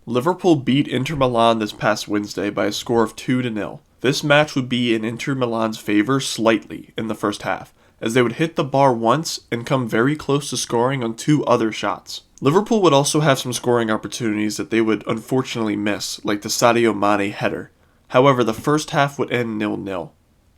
Liverpool beat Inter Milan this past Wednesday by a score of 2-0. This match would be in Inter Milan's favor slightly in the first half, as they would hit the bar once and come very close to scoring on two other shots. Liverpool would also have some scoring opportunities that they would unfortunately miss, like the Sadio Mane header. However, the first half would end 0-0.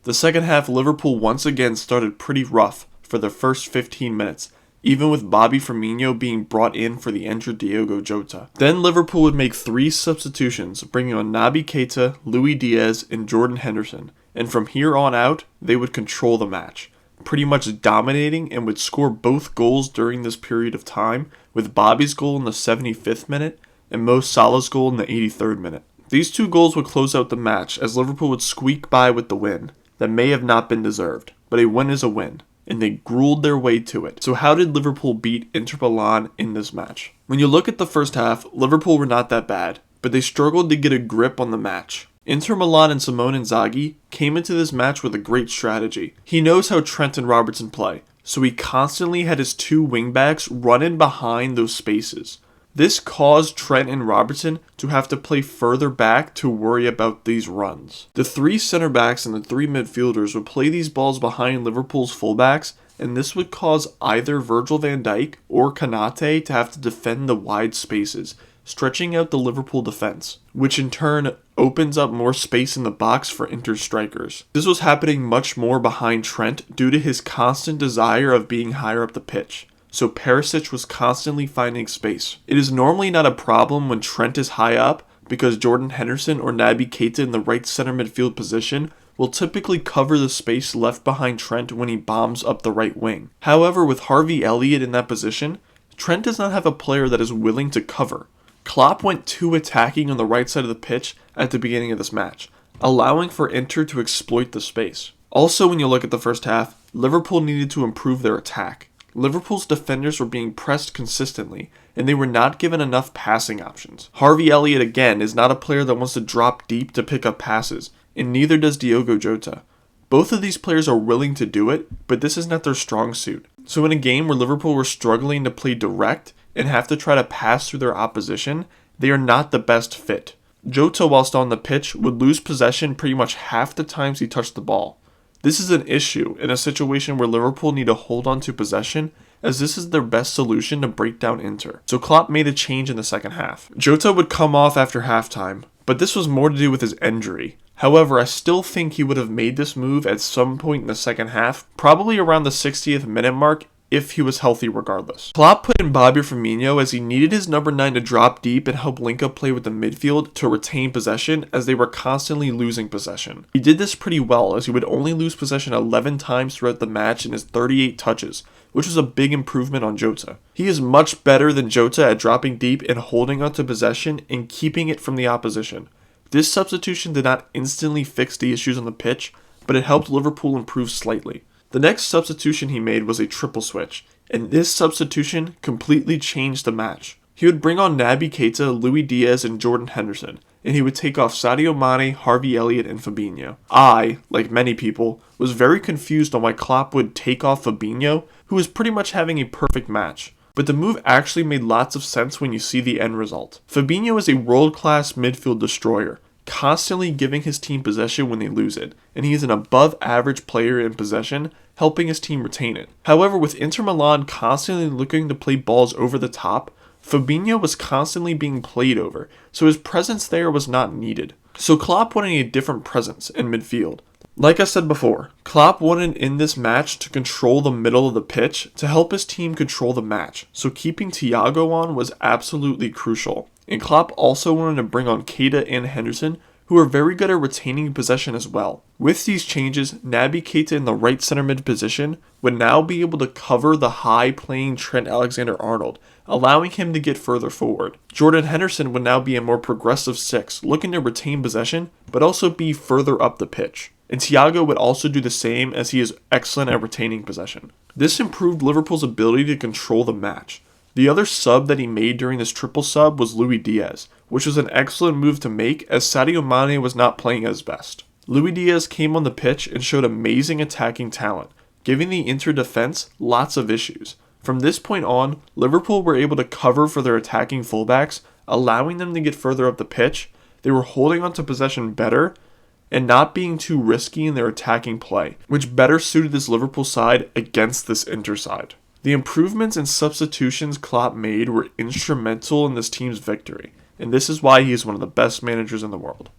The second half, Liverpool once again started pretty rough for the first 15 minutes, even with Bobby Firmino being brought in for the injured Diogo Jota. Then Liverpool would make 3 substitutions, bringing on Naby Keita, Luis Diaz, and Jordan Henderson, and from here on out, they would control the match, pretty much dominating and would score both goals during this period of time, with Bobby's goal in the 75th minute and Mo Salah's goal in the 83rd minute. These 2 goals would close out the match as Liverpool would squeak by with the win that may have not been deserved, but a win is a win, and they grueled their way to it. So how did Liverpool beat Inter Milan in this match? When you look at the first half, Liverpool were not that bad, but they struggled to get a grip on the match. Inter Milan and Simone Inzaghi came into this match with a great strategy. He knows how Trent and Robertson play, so he constantly had his 2 wingbacks run in behind those spaces. This caused Trent and Robertson to have to play further back to worry about these runs. The 3 center backs and the 3 midfielders would play these balls behind Liverpool's fullbacks, and this would cause either Virgil van Dijk or Konate to have to defend the wide spaces, stretching out the Liverpool defense, which in turn opens up more space in the box for Inter strikers. This was happening much more behind Trent due to his constant desire of being higher up the pitch, so Perisic was constantly finding space. It is normally not a problem when Trent is high up, because Jordan Henderson or Naby Keita in the right center midfield position will typically cover the space left behind Trent when he bombs up the right wing. However, with Harvey Elliott in that position, Trent does not have a player that is willing to cover. Klopp went too attacking on the right side of the pitch at the beginning of this match, allowing for Inter to exploit the space. Also, when you look at the first half, Liverpool needed to improve their attack. Liverpool's defenders were being pressed consistently, and they were not given enough passing options. Harvey Elliott, again, is not a player that wants to drop deep to pick up passes, and neither does Diogo Jota. Both of these players are willing to do it, but this is not their strong suit. So in a game where Liverpool were struggling to play direct and have to try to pass through their opposition, they are not the best fit. Jota, whilst on the pitch, would lose possession pretty much half the times he touched the ball. This is an issue in a situation where Liverpool need to hold on to possession, as this is their best solution to break down Inter. So Klopp made a change in the second half. Jota would come off after halftime, but this was more to do with his injury. However, I still think he would have made this move at some point in the second half, probably around the 60th minute mark, if he was healthy regardless. Klopp put in Bobby Firmino as he needed his number 9 to drop deep and help link up play with the midfield to retain possession, as they were constantly losing possession. He did this pretty well, as he would only lose possession 11 times throughout the match in his 38 touches, which was a big improvement on Jota. He is much better than Jota at dropping deep and holding onto possession and keeping it from the opposition. This substitution did not instantly fix the issues on the pitch, but it helped Liverpool improve slightly. The next substitution he made was a triple switch, and this substitution completely changed the match. He would bring on Naby Keita, Luis Diaz, and Jordan Henderson, and he would take off Sadio Mane, Harvey Elliott, and Fabinho. I, like many people, was very confused on why Klopp would take off Fabinho, who was pretty much having a perfect match. But the move actually made lots of sense when you see the end result. Fabinho is a world-class midfield destroyer, constantly giving his team possession when they lose it, and he is an above-average player in possession, helping his team retain it. However, with Inter Milan constantly looking to play balls over the top, Fabinho was constantly being played over, so his presence there was not needed. So Klopp wanted a different presence in midfield. Like I said before, Klopp wanted in this match to control the middle of the pitch to help his team control the match, so keeping Thiago on was absolutely crucial. And Klopp also wanted to bring on Keita and Henderson, who are very good at retaining possession as well. With these changes, Naby Keita in the right center mid position would now be able to cover the high-playing Trent Alexander-Arnold, allowing him to get further forward. Jordan Henderson would now be a more progressive 6, looking to retain possession, but also be further up the pitch. And Thiago would also do the same, as he is excellent at retaining possession. This improved Liverpool's ability to control the match. The other sub that he made during this triple sub was Luis Diaz, which was an excellent move to make, as Sadio Mane was not playing his best. Luis Diaz came on the pitch and showed amazing attacking talent, giving the Inter defense lots of issues. From this point on, Liverpool were able to cover for their attacking fullbacks, allowing them to get further up the pitch. They were holding onto possession better and not being too risky in their attacking play, which better suited this Liverpool side against this Inter side. The improvements and substitutions Klopp made were instrumental in this team's victory, and this is why he is one of the best managers in the world.